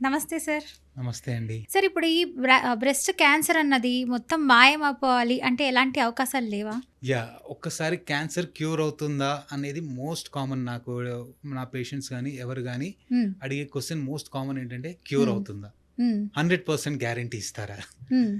నమస్తే సార్. నమస్తే అండి. సార్ ఇప్పుడు ఈ బ్రెస్ట్ క్యాన్సర్ అన్నది మొత్తం మాయమైపోవాలి అంటే ఎలాంటి అవకాశాలు లేవా? ఒక్కసారి క్యాన్సర్ క్యూర్ అవుతుందా అనేది మోస్ట్ కామన్. నాకు నా పేషెంట్స్ కానీ ఎవరు కానీ హ్మ్. అడిగే క్వశ్చన్ మోస్ట్ కామన్ ఏంటంటే క్యూర్ హ్మ్. అవుతుందా, హ్మ్. 100% గ్యారంటీ ఇస్తారా? హ్మ్.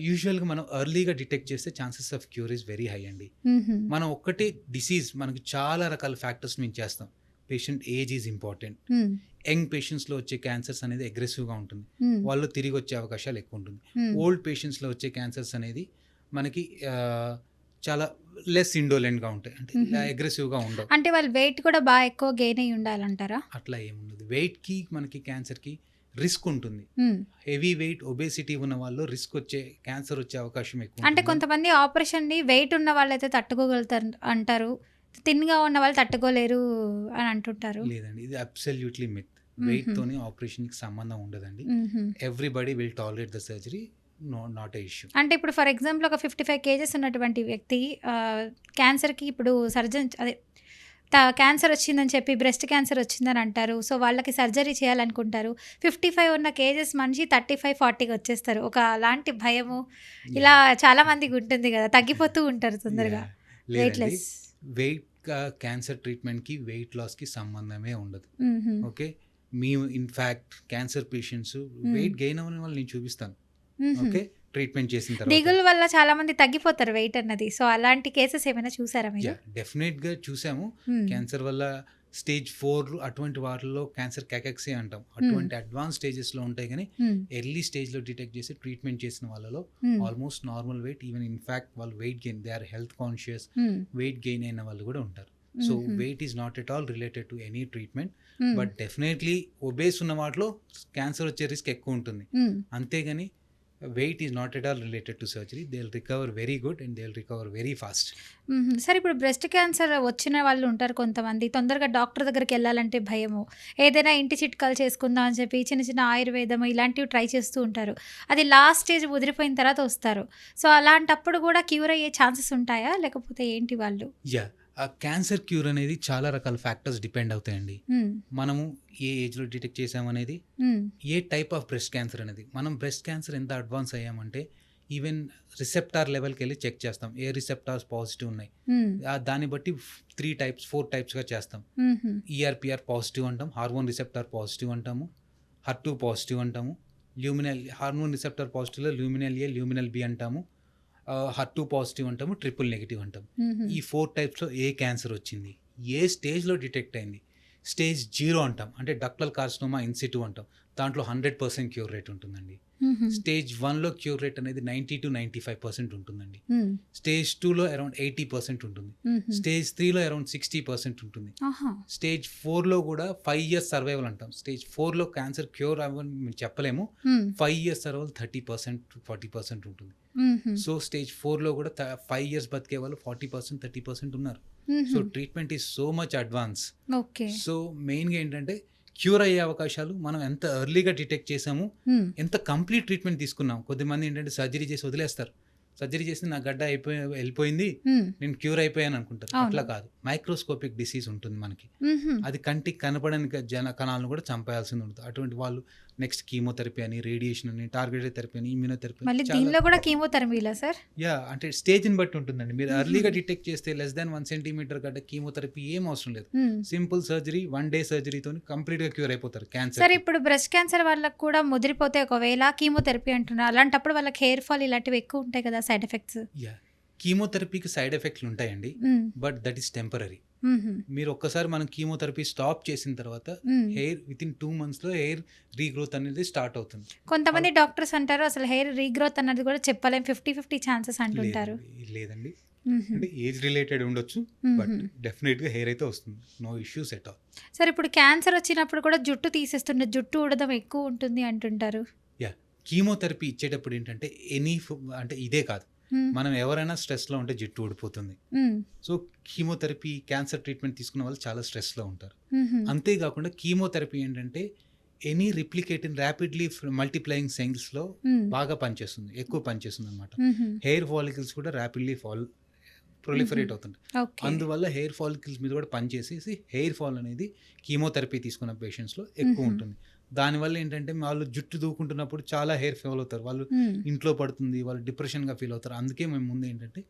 యూజువల్గా మనం ఎర్లీగా డిటెక్ట్ చేస్తే chances of cure is very high అండి. హుహు. మనం ఒక్కటే డిసీజ్ మనకి చాలా రకాల ఫ్యాక్టర్స్ మేము చేస్తాం. Patient age is important. హ్మ్. యంగ్ పేషెంట్స్లో వచ్చే క్యాన్సర్స్ అనేది అగ్రెసివ్గా ఉంటుంది, హ్మ్. వాళ్ళు తిరిగి వచ్చే అవకాశాలు ఎక్కువ ఉంటుంది. హ్మ్. ఓల్డ్ పేషెంట్స్లో వచ్చే క్యాన్సర్స్ అనేది మనకి చాలా లెస్ ఇండోలెంట్గా ఉంటాయి, అంటే హుహు. అగ్రెసివ్గా ఉండవు. అంటే వాళ్ళు వెయిట్ కూడా బాగా ఎక్కువ గెయిన్ అయ్యి ఉండాలంటారా? అట్లా ఏముండదు. వెయిట్కి మనకి క్యాన్సర్కి రిస్క్ ఉంటుంది. హ్మ్. హెవీ వెయిట్ ఒబేసిటీ ఉన్న వాళ్ళు రిస్క్ వచ్చే క్యాన్సర్ వచ్చే అవకాశం ఎక్కువ అంటే ఉంటుంది. కొంతమంది ఆపరేషన్‌ని వెయిట్ ఉన్న వాళ్ళైతే తట్టుకోగలుగుతారు అంటారు. థిన్‌గా ఉన్న వాళ్ళు తట్టుకోలేరు అని అంటుంటారు. లేదండి, ఇది అబ్సల్యూట్లీ మిత్. హుహు. వెయిట్తోని ఆపరేషన్కి సంబంధం ఉండదండి. హుహు. Everybody will tolerate the surgery, not a issue. అంటే ఇప్పుడు ఫర్ ఎగ్జాంపుల్ ఒక 55 కేజెస్ ఉన్నటువంటి వ్యక్తి క్యాన్సర్‌కి ఇప్పుడు సర్జన్ అదే క్యాన్సర్ వచ్చిందని చెప్పి బ్రెస్ట్ క్యాన్సర్ వచ్చిందని అంటారు. సో, వాళ్ళకి సర్జరీ చేయాలనుకుంటారు. 55 ఉన్న కేజెస్ మనిషి 35, 40కి వచ్చేస్తారు. ఒక అలాంటి భయము ఇలా చాలా మందికి ఉంటుంది కదా! తగ్గిపోతూ ఉంటారు తొందరగా. లేదండి, వెయిట్‌లెస్. వెయిట్ క్యాన్సర్ ట్రీట్మెంట్కి వెయిట్ లాస్కి సంబంధమే ఉండదు. హుహు. ఓకే, మీ in fact cancer patients weight gain అవ్వని వాళ్ళు నేను చూపిస్తాను. హుహు. ఓకే, ట్రీట్మెంట్ చేసిన తర్వాత దిగులు వల్ల చాలా మంది తగ్గిపోతారు వెయిట్ అన్నది. సో, అలాంటి కేసెస్ ఏమైనా చూసారా మీరు? డెఫినెట్గా చూసాము. హ్మ్. క్యాన్సర్ వల్ల స్టేజ్ 4 అటువంటి వాటిల్లో క్యాన్సర్ క్యాకెక్సీ అంటాం. అటువంటి అడ్వాన్స్ స్టేజెస్లో ఉంటాయి, కానీ హ్మ్. ఎర్లీ స్టేజ్లో డిటెక్ట్ చేసి ట్రీట్మెంట్ చేసిన వాళ్ళలో hmm. Almost normal weight, even in fact వాళ్ళు weight gain, they are health conscious, hmm. Weight gain అయిన వాళ్ళు కూడా ఉంటారు. So weight is not at all related to any treatment, hmm. But definitely obese ఉన్న వాటిలో క్యాన్సర్ వచ్చే రిస్క్ ఎక్కువ ఉంటుంది. హ్మ్. అంతేగాని weight is not at all related to surgery. They will recover very good and they will recover very fast. హుహు. సరే ఇప్పుడు breast cancer వచ్చిన వాళ్ళు ఉంటారు కొంతమంది. తొందరగా డాక్టర్ దగ్గరికి వెళ్ళాలంటే భయము. ఏదైనా ఇంటి చిట్కాలు చేసుకుందాం అని చెప్పి చిన్న చిన్న ఆయుర్వేదం ఇలాంటివి ట్రై చేస్తూ ఉంటారు. అది లాస్ట్ స్టేజ్ ముదిరిపోయిన తర్వాత వస్తారు. సో, అలాంటప్పుడు కూడా క్యూర్ అయ్యే ఛాన్సెస్ ఉంటాయా? లేకపోతే ఏంటి వాళ్ళు? ఆ క్యాన్సర్ క్యూర్ అనేది చాలా రకాల ఫ్యాక్టర్స్ డిపెండ్ అవుతాయండి. హ్మ్. మనము ఏ ఏజ్లో డిటెక్ట్ చేసామనేది, హ్మ్. ఏ టైప్ ఆఫ్ బ్రెస్ట్ క్యాన్సర్ అనేది, మనం బ్రెస్ట్ క్యాన్సర్ ఎంత అడ్వాన్స్ అయ్యామంటే ఈవెన్ రిసెప్టార్ లెవెల్కి వెళ్ళి చెక్ చేస్తాం, ఏ రిసెప్టార్స్ పాజిటివ్ ఉన్నాయి. హ్మ్. దాన్ని బట్టి 3 టైప్స్ 4 టైప్స్గా చేస్తాం. హుహు. ఈఆర్పిఆర్ పాజిటివ్ అంటాం, హార్మోన్ రిసెప్టార్ పాజిటివ్ అంటాము, HER2 పాజిటివ్ అంటాము, ల్యూమినల్ హార్మోన్ రిసెప్టార్ పాజిటివ్లో ల్యూమినల్ ఏ, ల్యూమినల్ బి అంటాము, HER2 పాజిటివ్ అంటాము, ట్రిపుల్ నెగిటివ్ అంటాం. హుహు. ఈ 4 టైప్స్లో ఏ క్యాన్సర్ వచ్చింది, ఏ స్టేజ్లో డిటెక్ట్ అయింది. స్టేజ్ 0 అంటాం, అంటే డక్టల్ కార్సినోమా ఇన్సిటు అంటాం, దాంట్లో 100% క్యూర్ రేట్ ఉంటుందండి. హుహు. స్టేజ్ 1లో క్యూర్ రేట్ అనేది 90 to 95% ఉంటుందండి. హ్మ్. స్టేజ్ 2లో అరౌండ్ 80% ఉంటుంది. హుహు. స్టేజ్ 3లో అరౌండ్ 60% ఉంటుంది. ఆహా! స్టేజ్ 4లో కూడా 5 years సర్వైవల్ అంటాం. స్టేజ్ 4లో క్యాన్సర్ క్యూర్ అవ్వని మేము చెప్పలేము. హ్మ్. 5 years సర్వైవల్ 30% 40% ఉంటుంది. హుహు. సో స్టేజ్ 4లో కూడా 5 years బతికే వాళ్ళు 40% 30% ఉన్నారు. హుహు. So treatment is so much advance. Okay. So మెయిన్గా ఏంటంటే క్యూర్ అయ్యే అవకాశాలు మనం ఎంత ఎర్లీగా డిటెక్ట్ చేసాము, హ్మ్. ఎంత కంప్లీట్ ట్రీట్మెంట్ తీసుకున్నాం. కొద్దిమంది ఏంటంటే సర్జరీ చేసి వదిలేస్తారు, సర్జరీ చేసి నా గడ్డ వెళ్ళిపోయింది, హ్మ్. నేను క్యూర్ అయిపోయాను అనుకుంటారు. అవును. అట్లా కాదు, మైక్రోస్కోపిక్ డిసీజ్ ఉంటుంది మనకి. హుహు. అది కంటికి కనపడని కణాలను కూడా చంపేయాల్సింది ఉంటుంది. అటువంటి వాళ్ళు నెక్స్ట్ కీమోథెరపీ అని, రేడియేషన్ అని, టార్గెటెడ్ థెరపీ అని, ఇమ్యూనోథెరపీ మళ్ళీ అని, దీనిలో కూడా కీమోథెరపీలా సార్? అంటే స్టేజ్ని బట్టి ఉంటుందండి. మీరు హుహు. ఎర్లీగా డిటెక్ట్ చేస్తే less than 1 centimeter గడ్డ కీమోథెరపీ ఏం అవసరం లేదు. హ్మ్. సింపుల్ సర్జరీ, 1 day సర్జరీతో కంప్లీట్గా క్యూర్ అయిపోతారు సరే క్యాన్సర్. ఇప్పుడు బ్రెస్ట్ క్యాన్సర్ వాళ్ళకి కూడా ముదిరిపోతే ఒకవేళ కీమోథెరపీ అంటున్నారు. అలాంటప్పుడు వాళ్ళకి హెయిర్ ఫాల్ ఇలాంటివి ఎక్కువ ఉంటాయి కదా సైడ్ ఎఫెక్ట్స్? కీమోథెరపీకి సైడ్ ఎఫెక్ట్లు ఉంటాయండి, హ్మ్. But that is temporary. హుహు. మీరు ఒక్కసారి మనం కీమోథెరపీ స్టాప్ చేసిన తర్వాత హ్మ్. హెయిర్ వితిన్ 2 monthsలో హెయిర్ రీగ్రోత్ అనేది స్టార్ట్ అవుతుంది. కొంతమంది డాక్టర్స్ అంటారు అసలు హెయిర్ రీగ్రోత్ అన్నది కూడా చెప్పలేం 50-50 ఛాన్సెస్ అంటుంటారు. లేదండి, హుహు. అంటే ఏజ్ రిలేటెడ్ ఉండొచ్చు, బట్ హుహు. డెఫినెట్గా హెయిర్ అయితే వస్తుంది, నో ఇష్యూస్ ఎట్ ఆల్. సరే ఇప్పుడు క్యాన్సర్ వచ్చినప్పుడు కూడా జుట్టు తీసేస్తుండే జుట్టు ఊడడం ఎక్కువ ఉంటుంది అంటుంటారు. కీమోథెరపీ ఇచ్చేటప్పుడు ఏంటంటే అంటే ఇదే కాదు, హ్మ్. మనం ఎవరైనా స్ట్రెస్లో ఉంటే జుట్టు ఊడిపోతుంది. హ్మ్. సో కీమోథెరపీ క్యాన్సర్ ట్రీట్మెంట్ తీసుకున్న వాళ్ళు చాలా స్ట్రెస్లో ఉంటారు. హుహు. అంతేకాకుండా కీమోథెరపీ ఏంటంటే ఎనీ రిప్లికేటింగ్ ర్యాపిడ్లీ మల్టిప్లయింగ్ సెల్స్లో హ్మ్. బాగా పనిచేస్తుంది, ఎక్కువ పనిచేస్తుంది అనమాట. హుహు. హెయిర్ ఫాలికల్స్ కూడా ర్యాపిడ్లీ ప్రొలిఫరేట్ అవుతుంది. ఓకే. అందువల్ల హెయిర్ ఫాలికల్స్ మీద కూడా పనిచేసేసి హెయిర్ ఫాల్ అనేది కీమోథెరపీ తీసుకున్న పేషెంట్స్లో ఎక్కువ హుహు. ఉంటుంది. దానివల్ల ఏంటంటే వాళ్ళు జుట్టు దూకుంటున్నప్పుడు చాలా హెయిర్ ఫాల్ అవుతారు. వాళ్ళు ఇంట్లో పడుతుంది. వాళ్ళు డిప్రెషన్‌గా ఫీల్ అవుతారు. అందుకే మేము ముందు ఏంటంటే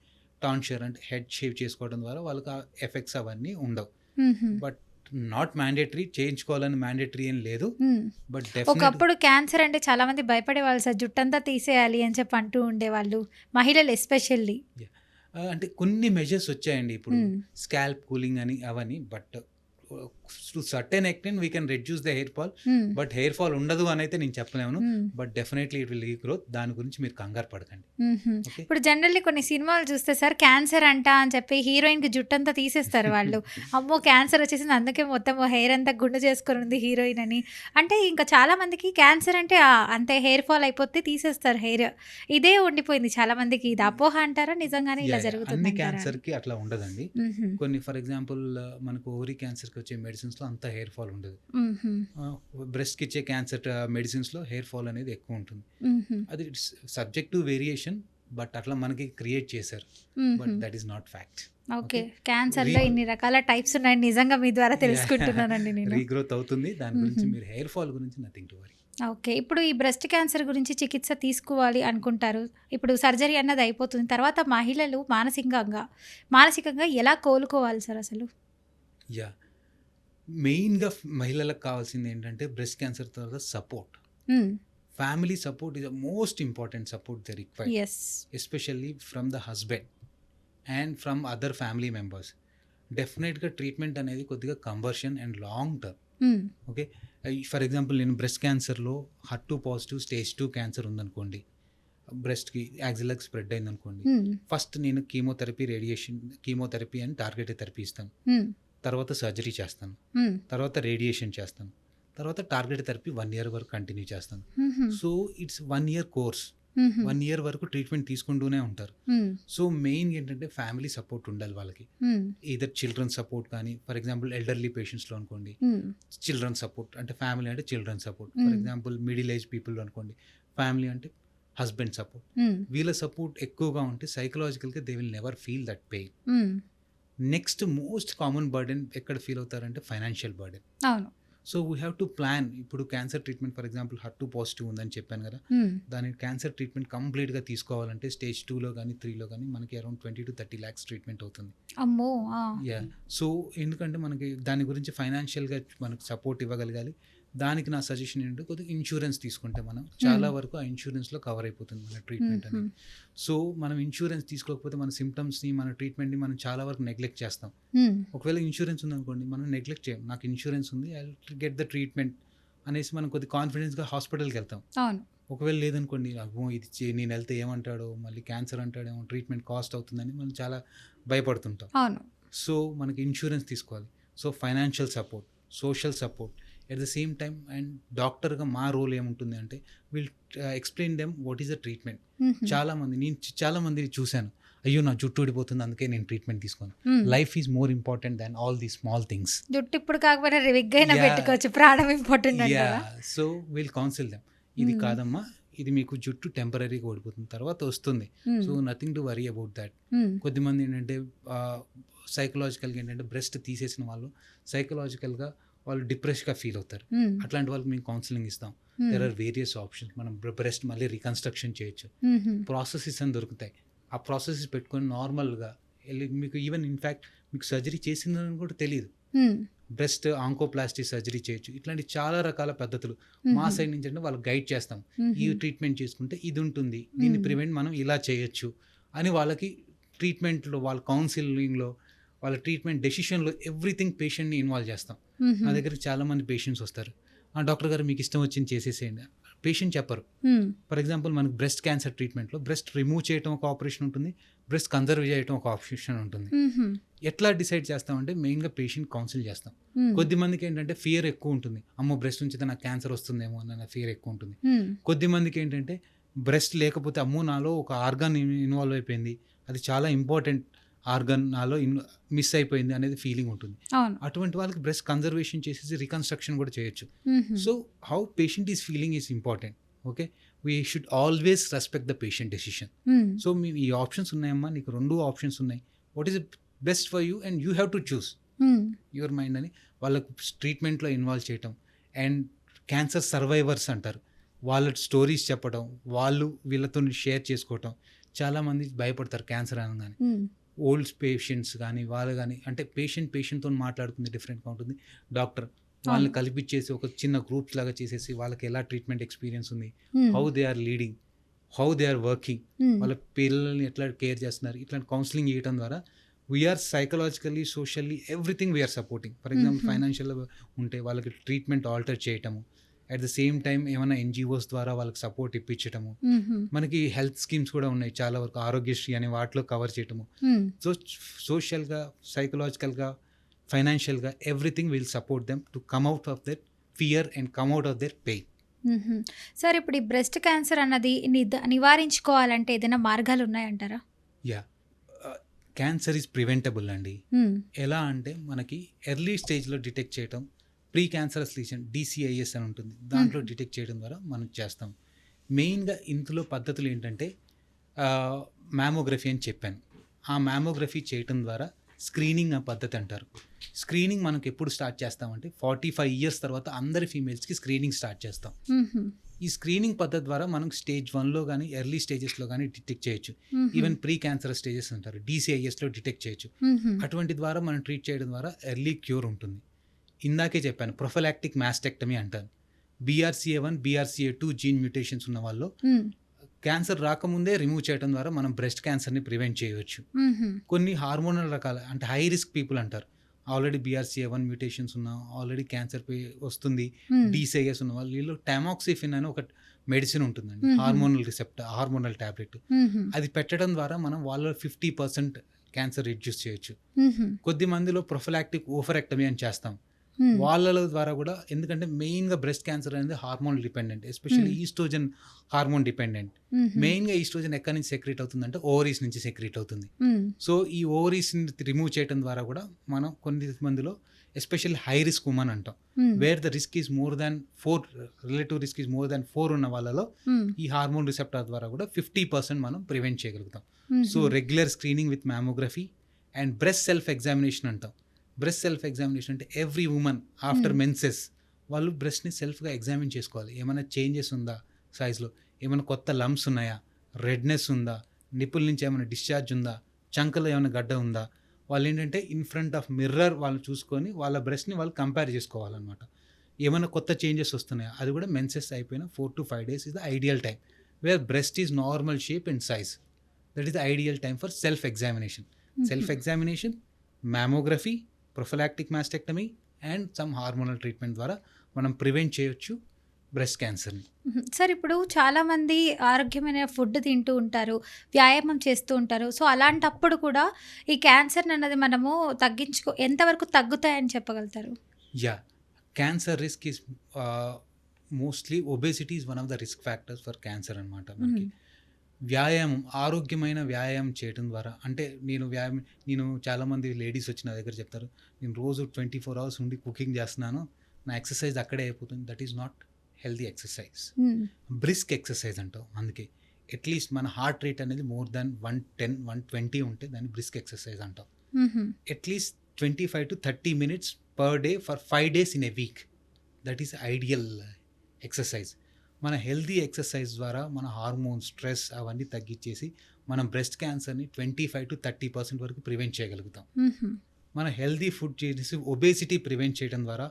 టాన్షర్ అంటే హెడ్ షేవ్ చేసుకోవడం ద్వారా వాళ్ళకి ఆ ఎఫెక్ట్స్ అవన్నీ ఉండవు. బట్ నాట్ మ్యాండేటరీ, చేయించుకోవాలని మ్యాండేటరీ ఏం లేదు. బట్ డెఫినెట్‌లీ ఒకప్పుడు క్యాన్సర్ అంటే చాలా మంది భయపడేవాళ్ళు సార్. జుట్టంతా తీసేయాలి అని చెప్పి అంటూ ఉండేవాళ్ళు. మహిళలు ఎస్పెషల్లీ. అంటే కొన్ని మెజర్స్ వచ్చాయండి ఇప్పుడు. స్కాల్ప్ కూలింగ్ అని అవని. But to certain extent we can reduce the hair fall. But hair fall ఉండదు అని అయితే నేను చెప్పలేను. But definitely it will regrowth. దాని గురించి మీరు కంగారు పడకండి. ఓకే. ఇప్పుడు జనరల్లీ కొన్ని సినిమాలు చూస్తే సార్ క్యాన్సర్ అంట అని చెప్పి హీరోయిన్‌కి జుట్టంతా తీసేస్తారు వాళ్ళు. అమ్మో! క్యాన్సర్ వచ్చేసింది అందుకే మొత్తం హెయిర్ అంతా గుండు చేసుకొని ఉంది హీరోయిన్ అని. అంటే ఇంకా చాలా మందికి క్యాన్సర్ అంటే అంతే హెయిర్ ఫాల్ అయిపోతే తీసేస్తారు హెయిర్. ఇదే ఉండిపోయింది చాలా మందికి. ఇది అపోహ అంటారా? నిజంగానే ఇలా అన్ని జరుగుతుందంటారా? క్యాన్సర్‌కి అట్లా ఉండదండి. కొన్ని ఫర్ ఎగ్జాంపుల్ మనకు ఓవరీ క్యాన్సర్‌కి వచ్చే మెడిసిన్స్‌లో అంత హెయిర్ ఫాల్ ఉండదు. బ్రెస్ట్‌కి ఇచ్చే క్యాన్సర్ మెడిసిన్స్‌లో హెయిర్ ఫాల్ అనేది ఎక్కువ ఉంటుంది. అది it's subject to variation. But అట్లా మనకి క్రియేట్ చేశారు. But that is not fact. Okay. క్యాన్సర్‌లో ఇన్ని రకాల టైప్స్ ఉన్నాయని నిజంగా మీ ద్వారా తెలుసుకుంటున్నానండి నేను. రీగ్రోత్ అవుతుంది. దాని గురించి మీరు హెయిర్ ఫాల్ గురించి నథింగ్ టు వరీ. ఓకే. ఇప్పుడు ఈ బ్రెస్ట్ క్యాన్సర్ గురించి చికిత్స తీసుకోవాలి అనుకుంటారు. ఇప్పుడు సర్జరీ అన్నది అయిపోతుంది. తర్వాత మహిళలు మానసికంగా ఎలా కోలుకోవాలి సార్ అసలు? యా మెయిన్‌గా మహిళలకు కావాల్సింది ఏంటంటే బ్రెస్ట్ క్యాన్సర్ తర్వాత support. Family support is the most important support they require. Yes. Especially from the husband and from other family members. డెఫినెట్‌గా ట్రీట్మెంట్ అనేది కొద్దిగా conversion and long term. Okay. For example నేను breast క్యాన్సర్‌లో HER2 positive stage 2 cancer ఉందనుకోండి. బ్రెస్ట్‌కి యాక్సిల్‌కి స్ప్రెడ్ అయిందనుకోండి. ఫస్ట్ నేను కీమోథెరపీ అండ్ టార్గెటెడ్ థెరపీ ఇస్తాను. తర్వాత సర్జరీ చేస్తాను. తర్వాత రేడియేషన్ చేస్తాను. తర్వాత టార్గెట్ థెరపీ 1 ఇయర్ వరకు కంటిన్యూ చేస్తాను. So it's 1 year course. 1 year వరకు ట్రీట్మెంట్ తీసుకుంటూనే ఉంటారు. సో మెయిన్ ఏంటంటే ఫ్యామిలీ సపోర్ట్ ఉండాలి వాళ్ళకి. ఈదర్ చిల్డ్రన్ సపోర్ట్ కానీ, ఫర్ ఎగ్జాంపుల్ ఎల్డర్లీ పేషెంట్స్లో అనుకోండి చిల్డ్రన్ సపోర్ట్ అంటే ఫ్యామిలీ అంటే children support. For example middle age people అనుకోండి ఫ్యామిలీ అంటే హస్బెండ్ సపోర్ట్. వీళ్ళ సపోర్ట్ ఎక్కువగా ఉంటే సైకలాజికల్గా they will never feel that pain. Next most common burden ఎక్కడ ఫీల్ అవుతారంటే ఫైనాన్షియల్ బర్డెన్. అవును. So we have to plan. ఇప్పుడు cancer treatment for example HER2 positive ఉందని చెప్పాను కదా. దాని క్యాన్సర్ ట్రీట్మెంట్ కంప్లీట్గా తీసుకోవాలంటే స్టేజ్ 2లో కానీ 3లో కానీ మనకి అరౌండ్ 20 to 30 lakhs ట్రీట్మెంట్ అవుతుంది. అమ్మో! యా సో ఎందుకంటే మనకి దాని గురించి ఫైనాన్షియల్గా మనకు సపోర్ట్ ఇవ్వగలగాలి. దానికి నా సజెషన్ ఏంటంటే కొద్దిగా ఇన్సూరెన్స్ తీసుకుంటే మనం చాలా వరకు ఆ ఇన్సూరెన్స్లో కవర్ అయిపోతుంది మన ట్రీట్మెంట్ అనేది. సో మనం ఇన్సూరెన్స్ తీసుకోకపోతే మన సిమ్టమ్స్ని మన ట్రీట్మెంట్ని మనం చాలా వరకు నెగ్లెక్ట్ చేస్తాం. ఒకవేళ ఇన్సూరెన్స్ ఉందనుకోండి మనం నెగ్లెక్ట్ చేయం. నాకు ఇన్సూరెన్స్ ఉంది, I will get the treatment అనేసి మనం కొద్ది కాన్ఫిడెన్స్గా హాస్పిటల్కి వెళ్తాం. అవును. ఒకవేళ లేదనుకోండి అబ్బో ఇది నేను వెళ్తే ఏమంటాడో, మళ్ళీ క్యాన్సర్ అంటాడేమో, ట్రీట్మెంట్ కాస్ట్ అవుతుందని మనం చాలా భయపడుతుంటాం. అవును. సో మనకి ఇన్సూరెన్స్ తీసుకోవాలి. So financial support, social support at the same time. And డాక్టర్గా మా రోల్ ఏముంటుంది అంటే will explain them what is the treatment. చాలా మందిని చూశాను, అయ్యో నా జుట్టు ఊడిపోతుంది అందుకే నేను ట్రీట్మెంట్ తీసుకోను. Life is more important than all the small things. జుట్టు ఇప్పుడు కాకపోయినా విగ్గైనా పెట్టుకోవచ్చు, ప్రాణం ఇంపార్టెంట్ అంటారా? సో విల్ కౌన్సిల్ దెమ్, ఇది కాదమ్మా, ఇది మీకు జుట్టు టెంపరీగా ఓడిపోతుంది, తర్వాత వస్తుంది. So nothing to worry about that. కొద్దిమంది ఏంటంటే సైకలాజికల్గా ఏంటంటే బ్రెస్ట్ తీసేసిన వాళ్ళు సైకలాజికల్గా వాళ్ళు డిప్రెస్గా ఫీల్ అవుతారు. అట్లాంటి వాళ్ళకి మేము కౌన్సిలింగ్ ఇస్తాం. There are various options. మనం బ్రెస్ట్ మళ్ళీ రీకన్స్ట్రక్షన్ చేయొచ్చు. ప్రాసెసెస్ అని దొరుకుతాయి. ఆ ప్రాసెసెస్ పెట్టుకొని నార్మల్గా వెళ్ళి మీకు ఈవెన్ ఇన్ఫ్యాక్ట్ మీకు సర్జరీ చేసిందని కూడా తెలియదు. బ్రెస్ట్ ఆంకోప్లాస్టీ సర్జరీ చేయొచ్చు. ఇట్లాంటి చాలా రకాల పద్ధతులు మా సైడ్ నుంచి అంటే వాళ్ళకి గైడ్ చేస్తాం. ఈ ట్రీట్మెంట్ చేసుకుంటే ఇది ఉంటుంది, దీన్ని ప్రివెంట్ మనం ఇలా చేయొచ్చు అని వాళ్ళకి ట్రీట్మెంట్లో, వాళ్ళ కౌన్సిలింగ్లో, వాళ్ళ ట్రీట్మెంట్ డెసిషన్లో ఎవ్రీథింగ్ పేషెంట్ని ఇన్వాల్వ్ చేస్తాం. నా దగ్గరికి చాలామంది పేషెంట్స్ వస్తారు, డాక్టర్ గారు మీకు ఇష్టం వచ్చింది చేసేసేయండి. పేషెంట్ చెప్పరు. ఫర్ ఎగ్జాంపుల్ మనకు బ్రెస్ట్ క్యాన్సర్ ట్రీట్మెంట్లో బ్రెస్ట్ రిమూవ్ చేయడం ఒక ఆపరేషన్ ఉంటుంది, బ్రెస్ట్ కన్జర్వ్ చేయడం ఒక ఆపరేషన్ ఉంటుంది. ఎట్లా డిసైడ్ చేస్తామంటే మెయిన్గా పేషెంట్ కౌన్సిల్ చేస్తాం. కొద్దిమందికి ఏంటంటే ఫియర్ ఎక్కువ ఉంటుంది, అమ్మో బ్రెస్ట్ నుంచి నాకు క్యాన్సర్ వస్తుందేమో అన్న ఫియర్ ఎక్కువ ఉంటుంది. కొద్దిమందికి ఏంటంటే బ్రెస్ట్ లేకపోతే అమ్మో నాలో ఒక ఆర్గాన్ ఇన్వాల్వ్ అయిపోయింది, అది చాలా ఇంపార్టెంట్ ఆర్గన్ నాలో మిస్ అయిపోయింది అనేది ఫీలింగ్ ఉంటుంది. అటువంటి వాళ్ళకి బ్రెస్ట్ కన్జర్వేషన్ చేసేసి రికన్స్ట్రక్షన్ కూడా చేయొచ్చు. So how patient is feeling is important. Okay, we should always respect the patient decision. So మీ ఈ ఆప్షన్స్ ఉన్నాయమ్మా, నీకు 2 ఆప్షన్స్ ఉన్నాయి, what is best for you and you have to choose your mind అని వాళ్ళకు ట్రీట్మెంట్లో ఇన్వాల్వ్ చేయటం. అండ్ క్యాన్సర్ సర్వైవర్స్ అంటారు. వాళ్ళ స్టోరీస్ చెప్పడం, వాళ్ళు వీళ్ళతో షేర్ చేసుకోవటం. చాలామంది భయపడతారు క్యాన్సర్ అనగానే. ఓల్డ్ పేషెంట్స్ కానీ వాళ్ళు కానీ అంటే పేషెంట్తో మాట్లాడుతుంది డిఫరెంట్గా ఉంటుంది. డాక్టర్ వాళ్ళని కలిపిచ్చేసి ఒక చిన్న గ్రూప్స్ లాగా చేసేసి వాళ్ళకి ఎలా ట్రీట్మెంట్ ఎక్స్పీరియన్స్ ఉంది, how they are leading, how they are working, వాళ్ళ పిల్లల్ని ఎట్లా కేర్ చేస్తున్నారు, ఇట్లాంటి కౌన్సిలింగ్ చేయడం ద్వారా we're psychologically, socially everything we're supporting. For example financial ఉంటే వాళ్ళకి ట్రీట్మెంట్ ఆల్టర్ చేయటము, అట్ ద సేమ్ టైం ఏమైనా ఎన్జిఓస్ ద్వారా వాళ్ళకి సపోర్ట్ ఇప్పించటము. మనకి హెల్త్ స్కీమ్స్ కూడా ఉన్నాయి చాలా వరకు, ఆరోగ్యశ్రీ అనే వాటిలో కవర్ చేయటము. సో సోషల్గా, సైకలాజికల్గా, ఫైనాన్షియల్గా everything will support them to come out of their fear and come out of their pain. Sir, ఇప్పుడు ఈ బ్రెస్ట్ క్యాన్సర్ అన్నది నివారించుకోవాలంటే ఏదైనా మార్గాలు ఉన్నాయంటారా? యా, క్యాన్సర్ ఈజ్ ప్రివెంటబుల్ అండి. ఎలా అంటే మనకి ఎర్లీ స్టేజ్లో డిటెక్ట్ చేయటం, ప్రీ క్యాన్సరస్ లీషన్ DCIS అని ఉంటుంది, దాంట్లో డిటెక్ట్ చేయడం ద్వారా మనం చేస్తాం. మెయిన్గా ఇందులో పద్ధతులు ఏంటంటే మ్యామోగ్రఫీ అని చెప్పాను. ఆ మ్యామోగ్రఫీ చేయటం ద్వారా స్క్రీనింగ్ ఆ పద్ధతి అంటారు. స్క్రీనింగ్ మనకు ఎప్పుడు స్టార్ట్ చేస్తామంటే 45 years తర్వాత అందరి ఫీమేల్స్కి స్క్రీనింగ్ స్టార్ట్ చేస్తాం. ఈ స్క్రీనింగ్ పద్ధతి ద్వారా మనం స్టేజ్ 1లో కానీ ఎర్లీ స్టేజెస్లో కానీ డిటెక్ట్ చేయొచ్చు. ఈవెన్ ప్రీ క్యాన్సరస్ స్టేజెస్ అంటారు, DCISలో డిటెక్ట్ చేయొచ్చు. అటువంటి ద్వారా మనం ట్రీట్ చేయడం ద్వారా ఎర్లీ క్యూర్ ఉంటుంది. ఇందాకే చెప్పాను ప్రొఫిలాక్టిక్ మాస్టెక్టమీ అంటారు. BRCA1, BRCA2 జీన్ మ్యూటేషన్స్ ఉన్న వాళ్ళు క్యాన్సర్ రాకముందే రిమూవ్ చేయడం ద్వారా మనం బ్రెస్ట్ క్యాన్సర్ని ప్రివెంట్ చేయవచ్చు. కొన్ని హార్మోనల్ రకాల అంటే హై రిస్క్ పీపుల్ అంటారు, ఆల్రెడీ BRCA1 మ్యూటేషన్స్ ఉన్న, ఆల్రెడీ క్యాన్సర్ వస్తుంది, DCIS ఉన్న వాళ్ళు, వీళ్ళు టామాక్సిఫిన్ అని ఒక మెడిసిన్ ఉంటుందండి, హార్మోనల్ టాబ్లెట్. అది పెట్టడం ద్వారా మనం వాళ్ళ 50% క్యాన్సర్ రిడ్యూస్ చేయొచ్చు. కొద్ది మందిలో ప్రొఫిలాక్టిక్ ఓవరెక్టమీ అని చేస్తాం, వాళ్ళ ద్వారా కూడా. ఎందుకంటే మెయిన్గా బ్రెస్ట్ క్యాన్సర్ అనేది hormone dependent, especially oestrogen hormone dependent. మెయిన్గా ఈస్ట్రోజన్ ఎక్కడి నుంచి సెక్రీట్ అవుతుందంటే ఓవరీస్ నుంచి సెక్రీట్ అవుతుంది. సో ఈ ఓవరీస్ని రిమూవ్ చేయడం ద్వారా కూడా మనం కొన్ని మందిలో, ఎస్పెషల్లీ హై రిస్క్ ఉమెన్ అంటాం, wear the risk is more than 4, relative risk is more దాన్ 4 ఉన్న వాళ్ళలో ఈ హార్మోన్ రిసెప్టర్ ద్వారా కూడా 50% మనం ప్రివెంట్ చేయగలుగుతాం. So regular screening with mammography and breast self examination అంటాం. బ్రెస్ట్ సెల్ఫ్ ఎగ్జామినేషన్ అంటే ఎవ్రీ ఉమెన్ ఆఫ్టర్ మెన్సెస్ వాళ్ళు బ్రెస్ట్ని సెల్ఫ్గా ఎగ్జామిన్ చేసుకోవాలి. ఏమైనా చేంజెస్ ఉందా సైజ్లో, ఏమైనా కొత్త లంప్స్ ఉన్నాయా, రెడ్నెస్ ఉందా, నిప్పుల నుంచి ఏమైనా డిశ్చార్జ్ ఉందా, చంకలో ఏమైనా గడ్డ ఉందా. వాళ్ళు ఏంటంటే ఇన్ ఫ్రంట్ ఆఫ్ మిర్రర్ వాళ్ళు చూసుకొని వాళ్ళ బ్రెస్ట్ని వాళ్ళు కంపేర్ చేసుకోవాలన్నమాట. ఏమైనా కొత్త చేంజెస్ వస్తున్నాయా, అది కూడా మెన్సెస్ అయిపోయిన 4 to 5 days is the ideal time where breast is normal shape and size. That is the ideal time for self examination. Self examination, mammography, prophylactic mastectomy and some hormonal treatment ద్వారా మనం prevent చేయొచ్చు breast క్యాన్సర్ని. Sir, ఇప్పుడు చాలామంది ఆరోగ్యమైన food తింటూ ఉంటారు, వ్యాయామం చేస్తూ ఉంటారు. సో అలాంటప్పుడు కూడా ఈ క్యాన్సర్ అన్నది మనము ఎంతవరకు తగ్గుతాయని చెప్పగలుగుతారు? Yeah, cancer risk is mostly obesity is one of the risk factors for cancer అనమాట. మనకి వ్యాయామం, ఆరోగ్యమైన వ్యాయామం చేయడం ద్వారా, అంటే నేను చాలామంది లేడీస్ వచ్చి నా దగ్గర చెప్తారు, నేను రోజు 24 hours ఉండి కుకింగ్ చేస్తున్నాను, నా ఎక్సర్సైజ్ అక్కడే అయిపోతుంది. That is not healthy exercise. Brisk exercise అంటాం. అందుకే అట్లీస్ట్ మన హార్ట్ రేట్ అనేది మోర్ దాన్ 110, 120 ఉంటే దాన్ని బ్రిస్క్ ఎక్సర్సైజ్ అంటాం. At least 25 to 30 minutes per day for 5 days in a week. That is ideal exercise. మన హెల్దీ ఎక్సర్సైజ్ ద్వారా మన హార్మోన్, స్ట్రెస్ అవన్నీ తగ్గించేసి మనం బ్రెస్ట్ క్యాన్సర్ని 25 to 30% వరకు ప్రివెంట్ చేయగలుగుతాం. మన హెల్దీ ఫుడ్ చేసి ఒబేసిటీ ప్రివెంట్ చేయడం ద్వారా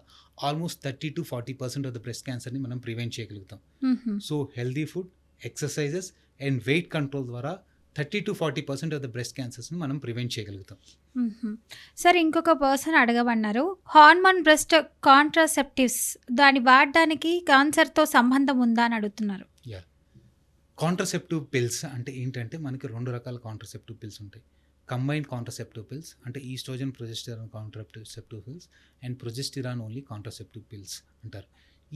almost 30 to 40% of the breast క్యాన్సర్ని మనం ప్రివెంట్ చేయగలుగుతాం. So healthy food, exercises and weight control ద్వారా 30 to 40% ఆఫ్ ద బ్రెస్ట్ క్యాన్సర్స్ని మనం ప్రివెంట్ చేయగలుగుతాం. సార్, ఇంకొక పర్సన్ అడగమన్నారు, హార్మోన్ బ్రెస్ట్ కాంట్రాసెప్టివ్స్ దాన్ని వాడడానికి క్యాన్సర్తో సంబంధం ఉందా అని అడుగుతున్నారు. యా, కాంట్రాసెప్టివ్ పిల్స్ అంటే ఏంటంటే మనకి 2 రకాల కాంట్రాసెప్టివ్ పిల్స్ ఉంటాయి. కంబైన్డ్ కాంట్రాసెప్టివ్ పిల్స్ అంటే oestrogen, progesterone contraceptive pills and progesterone only contraceptive pills అంటారు.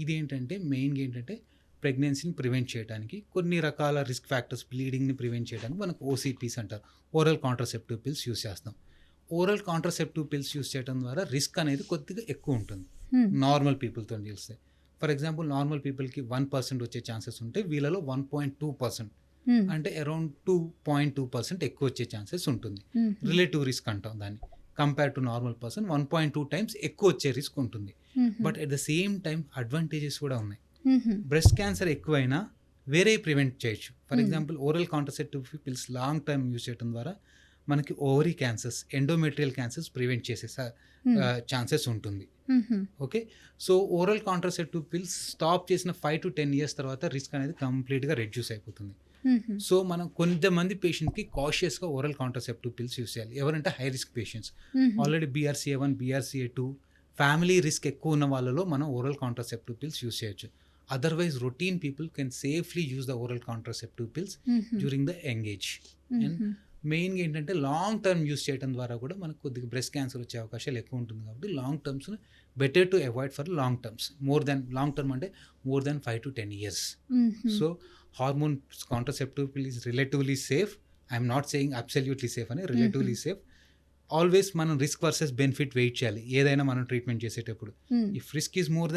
ఇది ఏంటంటే మెయిన్గా ఏంటంటే ప్రెగ్నెన్సీని ప్రివెంట్ చేయడానికి, కొన్ని రకాల రిస్క్ ఫ్యాక్టర్స్, బ్లీడింగ్ని ప్రివెంట్ చేయడానికి మనకు OCPs అంటారు, ఓరల్ కాంట్రాసెప్టివ్ పిల్స్ యూస్ చేస్తాం. ఓరల్ కాంట్రాసెప్టివ్ పిల్స్ యూస్ చేయడం ద్వారా రిస్క్ అనేది కొద్దిగా ఎక్కువ ఉంటుంది నార్మల్ పీపుల్తో చూస్తే. ఫర్ ఎగ్జాంపుల్ నార్మల్ పీపుల్కి 1% వచ్చే ఛాన్సెస్ ఉంటే వీళ్ళలో 1.2%, అంటే అరౌండ్ 2.2% ఎక్కువ వచ్చే ఛాన్సెస్ ఉంటుంది. రిలేటివ్ రిస్క్ అంటాం దాన్ని. Compare to normal person 1.2 times ఎక్కువ వచ్చే రిస్క్ ఉంటుంది. But at the same time advantages కూడా ఉన్నాయి. బ్రెస్ట్ క్యాన్సర్ ఎక్కువైనా వేరే ప్రివెంట్ చేయొచ్చు. For example oral contraceptive pills long time use చేయడం ద్వారా మనకి ovary cancers, endometrial cancers prevent చేసే ఛాన్సెస్ ఉంటుంది. Okay, so oral contraceptive pills stop చేసిన 5 to 10 years తర్వాత రిస్క్ అనేది కంప్లీట్గా రెడ్యూస్ అయిపోతుంది. సో మనం కొంతమంది పేషెంట్కి కాషియస్గా ఓరల్ కాంట్రసెప్టివ్ పిల్స్ యూస్ చేయాలి. ఎవరంటే high risk patients, already BRCA1, BRCA2 family risk ఎక్కువ ఉన్న వాళ్ళలో మనం ఓరల్ కాంట్రసెప్టివ్ పిల్స్ యూస్ చేయొచ్చు. Otherwise routine people can safely use the oral contraceptive pills during the young age. And మెయిన్గా ఏంటంటే long term use చేయడం ద్వారా కూడా మనకు కొద్దిగా బ్రెస్ట్ క్యాన్సర్ వచ్చే అవకాశాలు ఎక్కువ ఉంటుంది. కాబట్టి long terms better to avoid for long terms. Long term అంటే more than 5 to 10 years. So hormone contraceptive pill is relatively safe. I'm not saying absolutely safe అని, రిలేటివ్లీ సేఫ్. ఆల్వేస్ మనం risk versus benefit weight చేయాలి ఏదైనా మనం treatment చేసేటప్పుడు. If risk is more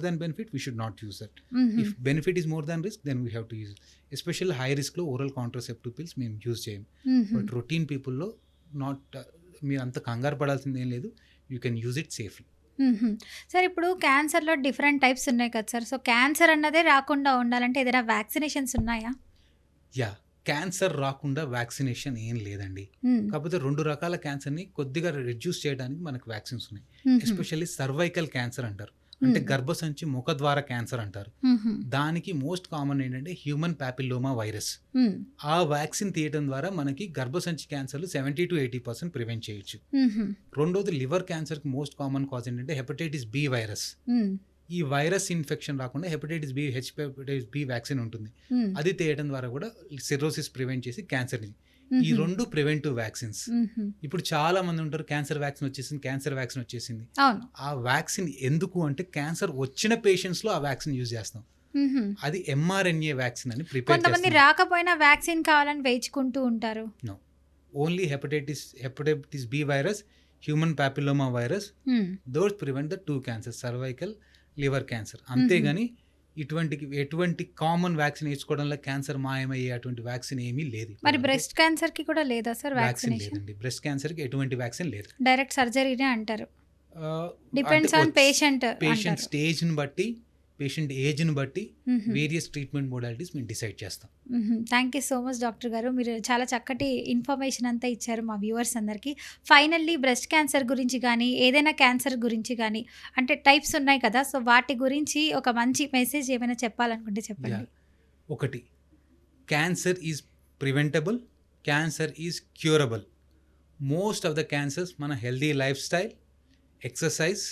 than benefit we should not use that. If benefit is more than risk then we have to use. Especially high రిస్క్లో oral contraceptive pills మేము use చేయం. But routine పీపుల్లో మీరు అంత కంగారు పడాల్సింది ఏం లేదు. You can use it safely. Sir ఇప్పుడు క్యాన్సర్లో different types ఉన్నాయి కదా సార్. సో క్యాన్సర్ అన్నదే రాకుండా ఉండాలంటే ఏదైనా వ్యాక్సినేషన్స్ ఉన్నాయా? యా, క్యాన్సర్ రాకుండా వ్యాక్సినేషన్ ఏం లేదండి. కాకపోతే 2 రకాల క్యాన్సర్ని కొద్దిగా రెడ్యూస్ చేయడానికి మనకు వ్యాక్సిన్స్ ఉన్నాయి. ఎస్పెషల్లీ సర్వైకల్ క్యాన్సర్ అంటారు, అంటే గర్భసంచి ముఖద్వార క్యాన్సర్ అంటారు. దానికి మోస్ట్ కామన్ ఏంటంటే హ్యూమన్ ప్యాపిల్లోమా వైరస్. ఆ వ్యాక్సిన్ తీయడం ద్వారా మనకి గర్భసంచి క్యాన్సర్లు 70 to 80% ప్రివెంట్ చేయొచ్చు. రెండోది లివర్ క్యాన్సర్కి మోస్ట్ కామన్ కాజ్ ఏంటంటే హెపటైటిస్ బి వైరస్. ఈ వైరస్ ఇన్ఫెక్షన్ రాకుండా హెపటైటిస్ బి వ్యాక్సిన్ ఉంటుంది. అది తీయడం ద్వారా కూడా సిరోసిస్ ప్రివెంట్ చేసి క్యాన్సర్ని. ఈ 2 ప్రివెంటివ్ వ్యాక్సిన్స్. ఇప్పుడు చాలా మంది ఉంటారు క్యాన్సర్ వ్యాక్సిన్ వచ్చేసింది. ఆ వ్యాక్సిన్ ఎందుకు అంటే క్యాన్సర్ వచ్చిన పేషెంట్స్ లో ఆ వ్యాక్సిన్ యూజ్ చేస్తాం. అది mRNA వ్యాక్సిన్ అని ప్రిపేర్ చేస్తాం. కొంతమంది రాకపోయినా వ్యాక్సిన్ కావాలని వేయించుకుంటూ ఉంటారు. No, only hepatitis B virus, human papilloma virus, those prevent the 2 cancer, cervical, liver cancer. అంతేగాని ఎటువంటి కామన్ వ్యాక్సిన్ వేసుకోవడంలో క్యాన్సర్ మాయమయ్యే అటువంటి వ్యాక్సిన్ ఏమీ లేదు. మరి బ్రెస్ట్ క్యాన్సర్ కి కూడా లేదా సార్ వ్యాక్సిన్? లేదండి, బ్రెస్ట్ క్యాన్సర్ కి ఎటువంటి వ్యాక్సిన్ లేదు. డైరెక్ట్ సర్జరీనే అంటారు. డిపెండ్స్ ఆన్ పేషెంట్ స్టేజ్ని బట్టి, పేషెంట్ ఏజ్ని బట్టి వేరియస్ ట్రీట్మెంట్ మోడాలిటీస్ మేము డిసైడ్ చేస్తాం. Thank you so much doctor గారు. మీరు చాలా చక్కటి ఇన్ఫర్మేషన్ అంతా ఇచ్చారు మా వ్యూవర్స్ అందరికీ. ఫైనల్లీ బ్రెస్ట్ క్యాన్సర్ గురించి కానీ ఏదైనా క్యాన్సర్ గురించి కానీ అంటే టైప్స్ ఉన్నాయి కదా, సో వాటి గురించి ఒక మంచి మెసేజ్ ఏమైనా చెప్పాలనుకుంటే చెప్పండి. ఒకటి, cancer is preventable, cancer is curable. Most of the cancers మన healthy life style, exercise,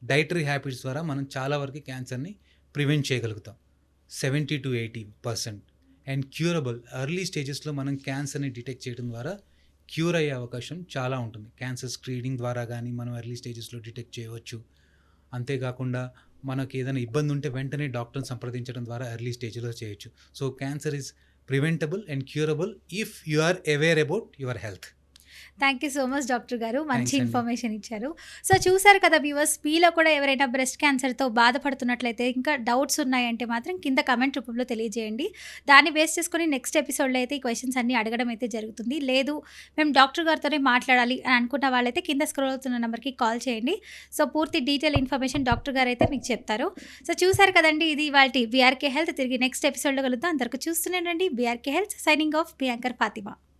dietary habits ద్వారా మనం చాలా వరకు క్యాన్సర్ని ప్రివెంట్ చేయగలుగుతాం 70 to 80%. అండ్ క్యూరబుల్, ఎర్లీ స్టేజెస్లో మనం క్యాన్సర్ని డిటెక్ట్ చేయడం ద్వారా క్యూర్ అయ్యే అవకాశం చాలా ఉంటుంది. క్యాన్సర్ స్క్రీనింగ్ ద్వారా కానీ మనం ఎర్లీ స్టేజెస్లో డిటెక్ట్ చేయవచ్చు. అంతేకాకుండా మనకు ఏదైనా ఇబ్బంది ఉంటే వెంటనే డాక్టర్ని సంప్రదించడం ద్వారా ఎర్లీ స్టేజ్లో చేయొచ్చు. So cancer is preventable and curable if you are aware about your health. Thank you so much doctor గారు, మంచి ఇన్ఫర్మేషన్ ఇచ్చారు. సో చూసారు కదా వ్యూవర్స్, మీలో కూడా ఎవరైనా బ్రెస్ట్ క్యాన్సర్తో బాధపడుతున్నట్లయితే, ఇంకా డౌట్స్ ఉన్నాయంటే మాత్రం కింద కమెంట్ రూపంలో తెలియజేయండి. దాన్ని బేస్ చేసుకొని నెక్స్ట్ ఎపిసోడ్లో అయితే ఈ క్వశ్చన్స్ అన్ని అడగడం అయితే జరుగుతుంది. లేదు మేము డాక్టర్ గారితోనే మాట్లాడాలి అని అనుకున్న వాళ్ళైతే కింద స్క్రోల్ అవుతున్న నెంబర్కి కాల్ చేయండి. సో పూర్తి డీటెయిల్ ఇన్ఫర్మేషన్ డాక్టర్ గారు అయితే మీకు చెప్తారు. సో చూసారు కదండి, ఇది ఇవాల్టి బీఆర్కే హెల్త్. తిరిగి నెక్స్ట్ ఎపిసోడ్లో కలుద్దాం. అందరికీ చూస్తూనే రండి బీఆర్కే హెల్త్. సైనింగ్ ఆఫ్, మీ యాంకర్ ఫాతిమా.